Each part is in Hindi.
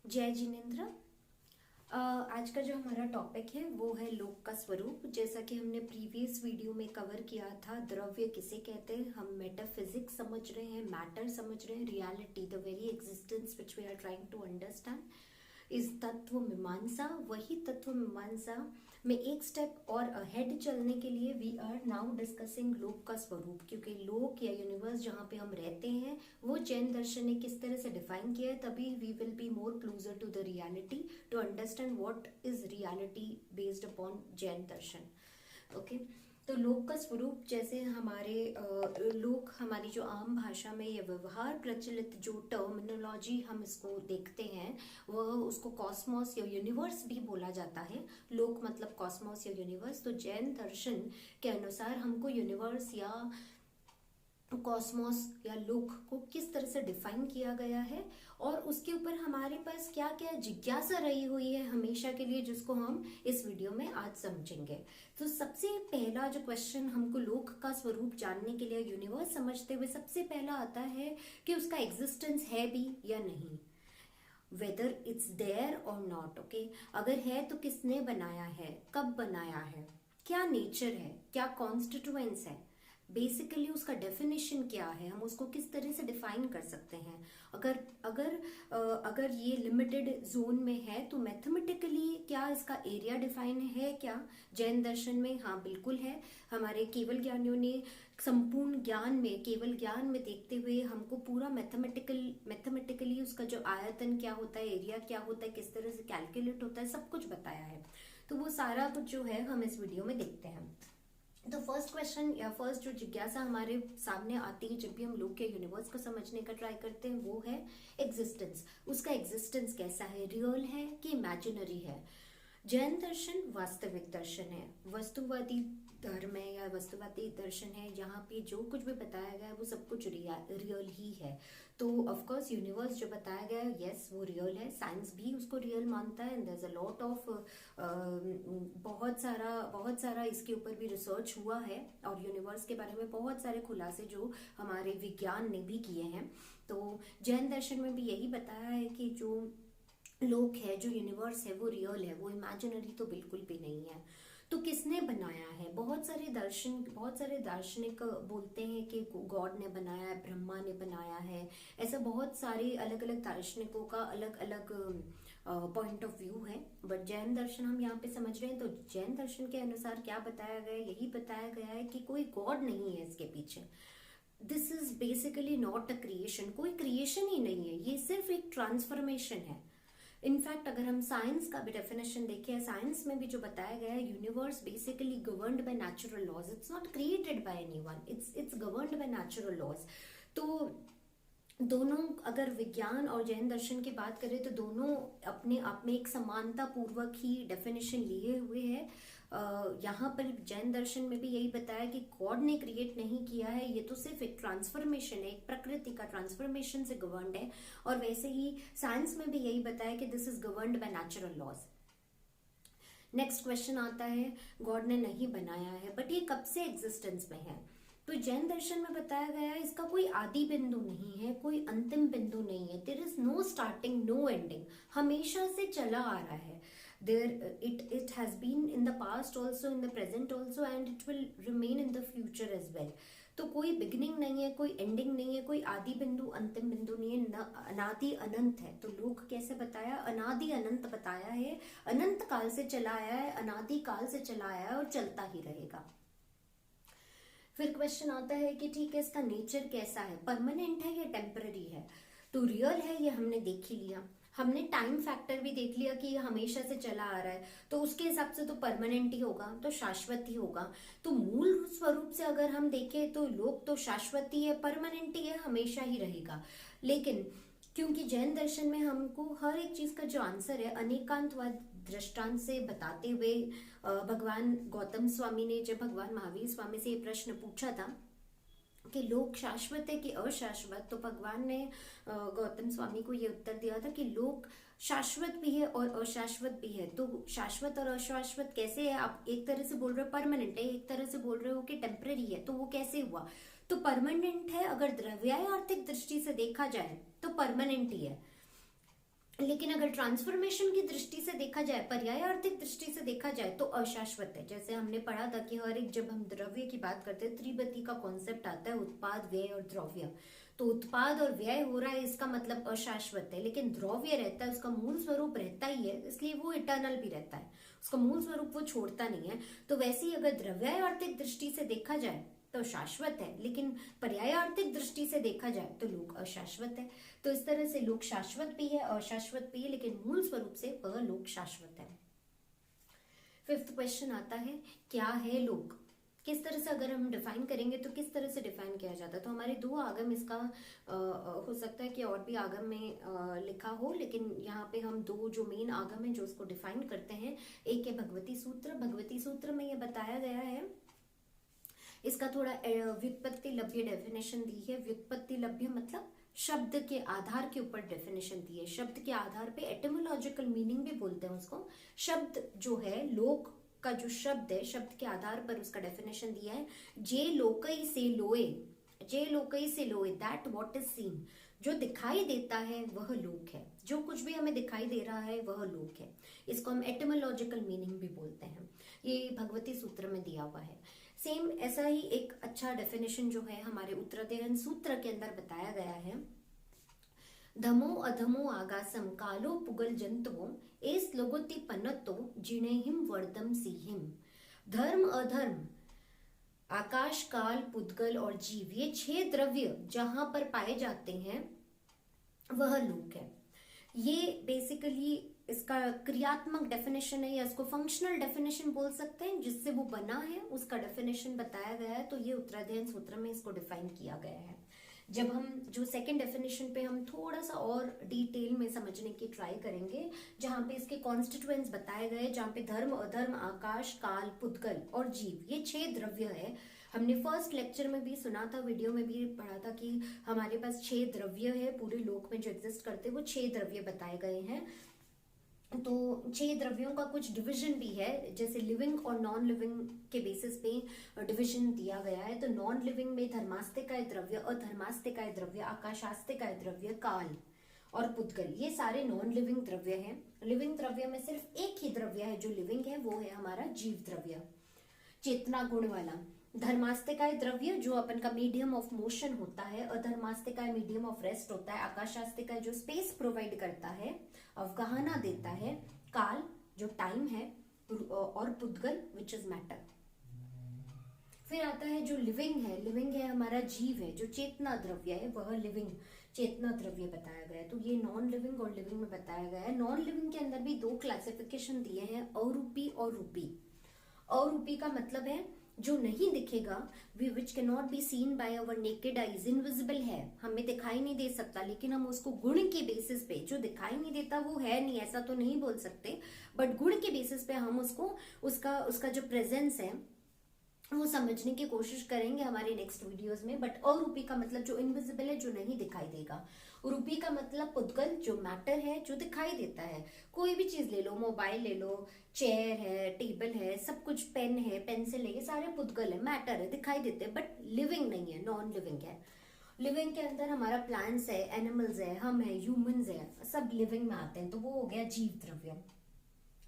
जय जिनेन्द्र। आज का जो हमारा टॉपिक है वो है लोक का स्वरूप। जैसा कि हमने प्रीवियस वीडियो में कवर किया था, द्रव्य किसे कहते हैं, हम मेटाफिजिक्स समझ रहे हैं, मैटर समझ रहे हैं, reality, the very existence which we are trying to understand इस तत्व मीमांसा। वही तत्व मीमांसा में एक स्टेप और अहेड चलने के लिए वी आर नाउ डिस्कसिंग लोक का स्वरूप, क्योंकि लोक या यूनिवर्स जहाँ पे हम रहते हैं वो जैन दर्शन ने किस तरह से डिफाइन किया है, तभी we will be more closer to the reality to understand what is reality based upon Jain दर्शन। ओके, तो लोक का स्वरूप, जैसे हमारे लोक, हमारी जो आम भाषा में या व्यवहार प्रचलित जो टर्मिनोलॉजी हम इसको देखते हैं वह उसको कॉस्मोस या यूनिवर्स भी बोला जाता है। लोक मतलब कॉस्मोस या यूनिवर्स। तो जैन दर्शन के अनुसार हमको यूनिवर्स या कॉस्मोस या लोक को किस तरह से डिफाइन किया गया है और उसके ऊपर हमारे पास क्या क्या जिज्ञासा रही हुई है हमेशा के लिए, जिसको हम इस वीडियो में आज समझेंगे। तो सबसे पहला जो क्वेश्चन हमको लोक का स्वरूप जानने के लिए, यूनिवर्स समझते हुए सबसे पहला आता है कि उसका एग्जिस्टेंस है भी या नहीं, वेदर इट्स देयर और नॉट। ओके, अगर है तो किसने बनाया है, कब बनाया है, क्या नेचर है, क्या कॉन्स्टिट्यूएंट्स है, बेसिकली उसका डेफिनेशन क्या है, हम उसको किस तरह से डिफाइन कर सकते हैं। अगर अगर अगर ये लिमिटेड जोन में है तो मैथमेटिकली क्या इसका एरिया डिफाइन है क्या जैन दर्शन में? हाँ, बिल्कुल है। हमारे केवल ज्ञानियों ने संपूर्ण ज्ञान में, केवल ज्ञान में देखते हुए हमको पूरा मैथमेटिकली उसका जो आयतन क्या होता है, एरिया क्या होता है, किस तरह से कैलकुलेट होता है, सब कुछ बताया है। तो वो सारा कुछ जो है हम इस वीडियो में देखते हैं। तो फर्स्ट क्वेश्चन या फर्स्ट जो जिज्ञासा हमारे सामने आती है जब भी हम लोग के यूनिवर्स को समझने का ट्राई करते हैं वो है एग्जिस्टेंस। उसका एग्जिस्टेंस कैसा है, रियल है कि इमेजिनरी है। जैन दर्शन वास्तविक दर्शन है, वस्तुवादी धर्म है या वस्तुवादी दर्शन है, जहाँ पे जो कुछ भी बताया गया है वो सब कुछ रियल ही है। तो ऑफ कोर्स यूनिवर्स जो बताया गया है, यस वो रियल है, साइंस भी उसको रियल मानता है। And there is a lot of बहुत सारा इसके ऊपर भी रिसर्च हुआ है और यूनिवर्स के बारे में बहुत सारे खुलासे जो हमारे विज्ञान ने भी किए हैं। तो जैन दर्शन में भी यही बताया है कि जो लोक है, जो यूनिवर्स है वो रियल है, वो इमेजिनरी तो बिल्कुल भी नहीं है। तो किसने बनाया है? बहुत सारे दार्शनिक बोलते हैं कि गॉड ने बनाया है, ब्रह्मा ने बनाया है। ऐसा बहुत सारे अलग अलग दार्शनिकों का अलग अलग पॉइंट ऑफ व्यू है। बट जैन दर्शन हम यहाँ पे समझ रहे हैं, तो जैन दर्शन के अनुसार क्या बताया गया है, यही बताया गया है कि कोई गॉड नहीं है इसके पीछे। This is basically not a creation, कोई क्रिएशन ही नहीं है, ये सिर्फ एक ट्रांसफॉर्मेशन है। इनफैक्ट अगर हम साइंस का भी डेफिनेशन देखें, साइंस में भी जो बताया गया है, universe basically governed by natural laws, it's not created by anyone, it's governed by natural laws. तो दोनों, अगर विज्ञान और जैन दर्शन की बात करें तो दोनों अपने आप में एक समानता पूर्वक ही डेफिनेशन लिए हुए हैं। यहाँ पर जैन दर्शन में भी यही बताया कि गॉड ने क्रिएट नहीं किया है, ये तो सिर्फ एक ट्रांसफॉर्मेशन है, एक प्रकृति का ट्रांसफॉर्मेशन से गवर्नड है। और वैसे ही साइंस में भी यही बताया कि this is governed by natural laws. Next question आता है, गॉड ने नहीं बनाया है, बट ये कब से एग्जिस्टेंस में है? तो जैन दर्शन में बताया गया है इसका कोई आदि बिंदु नहीं है, कोई अंतिम बिंदु नहीं है। There is no starting, no ending, हमेशा से चला आ रहा है। There it has been in the past also, in the present also, and it will remain in the future as well. तो कोई बिगिनिंग नहीं है, कोई एंडिंग नहीं है, कोई आदि बिंदु अंतिम बिंदु नहीं है, अनादि अनंत है। तो लोक कैसे बताया? अनादि अनंत बताया है, अनंत काल से चला आया है, अनादि काल से चला आया है और चलता ही रहेगा। फिर क्वेश्चन आता है कि ठीक है, इसका नेचर कैसा है, परमानेंट है या टेम्पररी है? तो रियल है ये हमने देख ही लिया, हमने टाइम फैक्टर भी देख लिया कि ये हमेशा से चला आ रहा है, तो उसके हिसाब से तो परमानेंट ही होगा, तो शाश्वत ही होगा। तो मूल स्वरूप से अगर हम देखें तो लोक तो शाश्वत ही है, परमानेंट ही है, हमेशा ही रहेगा। लेकिन क्योंकि जैन दर्शन में हमको हर एक चीज का जो आंसर है अनेकांतवाद दृष्टांत से बताते हुए, भगवान गौतम स्वामी ने जब भगवान महावीर स्वामी से ये प्रश्न पूछा था कि लोक शाश्वत है कि अशाश्वत, तो भगवान ने गौतम स्वामी को ये उत्तर दिया था कि लोक शाश्वत भी है और अशाश्वत भी है। तो शाश्वत और अशाश्वत कैसे है? आप एक तरह से बोल रहे हो परमानेंट है, एक तरह से बोल रहे हो कि टेम्पररी है, तो वो कैसे हुआ? तो परमानेंट है, अगर द्रव्याय आर्थिक दृष्टि से देखा जाए तो परमानेंट ही है। लेकिन अगर ट्रांसफॉर्मेशन की दृष्टि से देखा जाए, पर्यायार्थिक दृष्टि से देखा जाए, तो अशाश्वत है। जैसे हमने पढ़ा था कि हर एक, जब हम द्रव्य की बात करते हैं, त्रिपति का कॉन्सेप्ट आता है, उत्पाद, व्यय और द्रव्य। तो उत्पाद और व्यय हो रहा है, इसका मतलब अशाश्वत है। लेकिन द्रव्य रहता है, उसका मूल स्वरूप रहता ही है, इसलिए वो इटर्नल भी रहता है, उसका मूल स्वरूप वो छोड़ता नहीं है। तो वैसे ही अगर द्रव्यार्थिक दृष्टि से देखा जाए तो शाश्वत है, लेकिन पर्यायार्थिक दृष्टि से देखा जाए तो लोक अशाश्वत है। तो इस तरह से लोक शाश्वत भी है, अशाश्वत भी है, लेकिन मूल स्वरूप से वह लोक शाश्वत है। फिफ्थ क्वेश्चन आता है, क्या है लोक? किस तरह से अगर हम डिफाइन करेंगे तो किस तरह से डिफाइन किया जाता है? तो हमारे दो आगम इसका हो सकता है कि और भी आगम में लिखा हो, लेकिन यहाँ पे हम दो जो मेन आगम है जो उसको डिफाइन करते हैं। एक है भगवती सूत्र। भगवती सूत्र में यह बताया गया है, इसका थोड़ा व्युत्पत्ति लभ्य डेफिनेशन दी है। व्युत्पत्ति लभ्य मतलब शब्द के आधार के ऊपर डेफिनेशन दी है, शब्द के आधार पे, एटिमोलॉजिकल मीनिंग भी बोलते हैं उसको। शब्द जो है, लोक का जो शब्द है, शब्द के आधार पर उसका डेफिनेशन दिया है। जे लोकई से लोए, जे लोकई से लोए, दैट व्हाट इज सीन, जो दिखाई देता है वह लोक है। जो कुछ भी हमें दिखाई दे रहा है वह लोक है। इसको हम एटिमोलॉजिकल मीनिंग भी बोलते हैं। ये भगवती सूत्र में दिया हुआ है। सेम ऐसा ही एक अच्छा डेफिनेशन जो है हमारे उत्तराध्ययन सूत्र के अंदर बताया गया है। धमो अधमो आगासम कालो पुगल जंतुओं एस लोगोति पन्नतो जिनेहिम वर्दम सीहिम। धर्म अधर्म, आकाश, काल, पुद्गल और जीव, ये 6 द्रव्य जहां पर पाए जाते हैं वह लोक है। ये बेसिकली इसका क्रियात्मक डेफिनेशन है, या इसको फंक्शनल डेफिनेशन बोल सकते हैं, जिससे वो बना है उसका डेफिनेशन बताया गया है। तो ये उत्तराध्ययन सूत्र में इसको डिफाइन किया गया है। जब हम जो सेकंड डेफिनेशन पे हम थोड़ा सा और डिटेल में समझने की ट्राई करेंगे, जहां पे इसके कॉन्स्टिट्यूएंट्स बताए गए, जहां पे धर्म, अधर्म, आकाश, काल, पुद्गल और जीव, ये 6 द्रव्य है। हमने फर्स्ट लेक्चर में भी सुना था, वीडियो में भी पढ़ा था कि हमारे पास 6 द्रव्य है पूरे लोक में जो एग्जिस्ट करते हैं, वो 6 द्रव्य बताए गए हैं। तो 6 द्रव्यों का कुछ डिवीजन भी है, जैसे लिविंग और नॉन लिविंग के बेसिस पे डिवीजन दिया गया है। तो नॉन लिविंग में धर्मास्तिकाय द्रव्य, अधर्मास्तिकाय द्रव्य, आकाशास्तिकाय द्रव्य, काल और पुद्गल, ये सारे नॉन लिविंग द्रव्य हैं। लिविंग द्रव्य में सिर्फ एक ही द्रव्य है जो लिविंग है, वो है हमारा जीव द्रव्य, चेतना गुण वाला। धर्मास्तिकाय द्रव्य जो अपन का मीडियम ऑफ मोशन होता है, अधर्मास्तिकाय मीडियम ऑफ रेस्ट होता है, आकाशास्तिकाय जो स्पेस प्रोवाइड करता है, अवगाहना देता है, काल जो टाइम है, और पुद्गल विच इज मैटर। फिर आता है जो लिविंग है, लिविंग है हमारा जीव है, जो चेतना द्रव्य है, वह लिविंग चेतना द्रव्य बताया गया है। तो ये नॉन लिविंग और लिविंग में बताया गया है। नॉन लिविंग के अंदर भी 2 क्लासिफिकेशन दिए हैं, अरूपी और रूपी। अरूपी का मतलब है जो नहीं दिखेगा, which can not be seen by our naked eyes, invisible है, हमें दिखाई नहीं दे सकता, लेकिन हम उसको गुण के बेसिस पे, जो दिखाई नहीं देता वो है नहीं, ऐसा तो नहीं बोल सकते, बट गुण के बेसिस पे हम उसको, उसका जो प्रेजेंस है वो समझने की कोशिश करेंगे हमारे नेक्स्ट वीडियोस में। बट अरूपी का मतलब जो इनविजिबल है, जो नहीं दिखाई देगा। रूपी का मतलब पुद्गल, जो मैटर है, जो दिखाई देता है। कोई भी चीज ले लो, मोबाइल ले लो, चेयर है, टेबल है, सब कुछ, पेन है, पेंसिल है, ये सारे पुद्गल है, मैटर है, दिखाई देते हैं, बट लिविंग नहीं है, नॉन लिविंग है। लिविंग के अंदर हमारा प्लांट्स है, एनिमल्स है, हम है, ह्यूमंस है, सब लिविंग में आते हैं। तो वो हो गया जीव द्रव्य।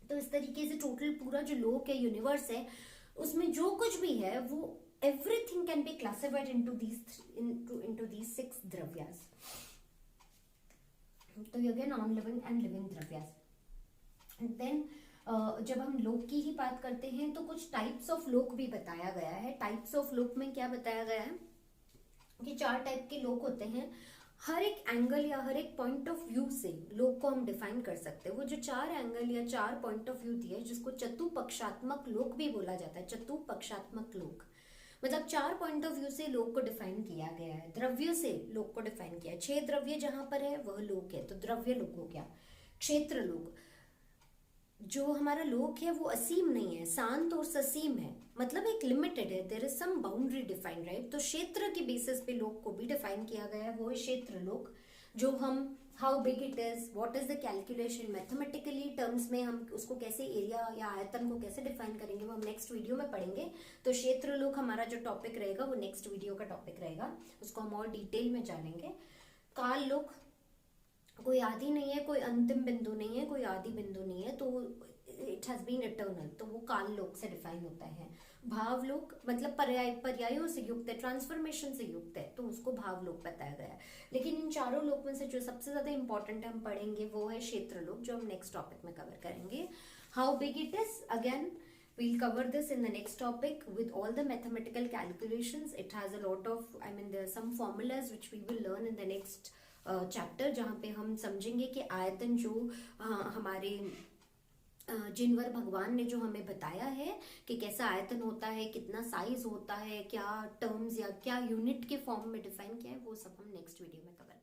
तो इस तरीके से टोटल पूरा जो लोक है, यूनिवर्स है, उसमें जो कुछ भी है वो everything can be classified into these 6 द्रव्यास। तो ये हो गया नॉन लिविंग एंड लिविंग द्रव्यास। देन जब हम लोक की ही बात करते हैं तो कुछ टाइप्स ऑफ लोक भी बताया गया है। टाइप्स ऑफ लोक में क्या बताया गया है कि 4 टाइप के लोक होते हैं। हर एक एंगल या हर एक पॉइंट ऑफ व्यू से लोक को हम डिफाइन कर सकते हैं। वो जो 4 एंगल या 4 पॉइंट ऑफ व्यू दिए, जिसको चतुपक्षात्मक लोक भी बोला जाता है। चतुपक्षात्मक लोक मतलब 4 पॉइंट ऑफ व्यू से लोक को डिफाइन किया गया है। द्रव्य से लोक को डिफाइन किया है। 6 द्रव्य जहां पर है वह लोक है, तो द्रव्य लोक हो गया। क्षेत्र लोक, जो हमारा लोक है वो असीम नहीं है, शांत और ससीम है, मतलब एक लिमिटेड है, there is some boundary defined, right. तो क्षेत्र के बेसिस पे लोक को भी डिफाइन किया गया है, वो है क्षेत्र लोक। जो हम how big it is, what is the calculation, mathematically terms में हम उसको कैसे, एरिया या आयतन को कैसे डिफाइन करेंगे, वो हम नेक्स्ट वीडियो में पढ़ेंगे। तो क्षेत्र लोक हमारा जो टॉपिक रहेगा वो नेक्स्ट वीडियो का टॉपिक रहेगा, उसको हम और डिटेल में जानेंगे। काल लोक कोई आदि नहीं है, कोई अंतिम बिंदु नहीं है, कोई आदि बिंदु नहीं है, तो इट हैज बीन इटर्नल, तो वो काल लोक से डिफाइन होता है। भावलोक मतलब पर्यायों से युक्त है, ट्रांसफॉर्मेशन से युक्त है, तो उसको भावलोक बताया गया है। लेकिन इन चारों लोक में से जो सबसे ज्यादा इंपॉर्टेंट हम पढ़ेंगे वो है क्षेत्रलोक, जो हम नेक्स्ट टॉपिक में कवर करेंगे। How big it is, again we'll cover this in the next topic with all the mathematical calculations. It has a lot of, I mean, there are some formulas which we will learn in the next chapter, जहाँ पे हम समझेंगे कि आयतन जो हमारे जिनवर भगवान ने जो हमें बताया है कि कैसा आयतन होता है, कितना साइज होता है, क्या टर्म्स या क्या यूनिट के फॉर्म में डिफाइन किया है, वो सब हम नेक्स्ट वीडियो में कवर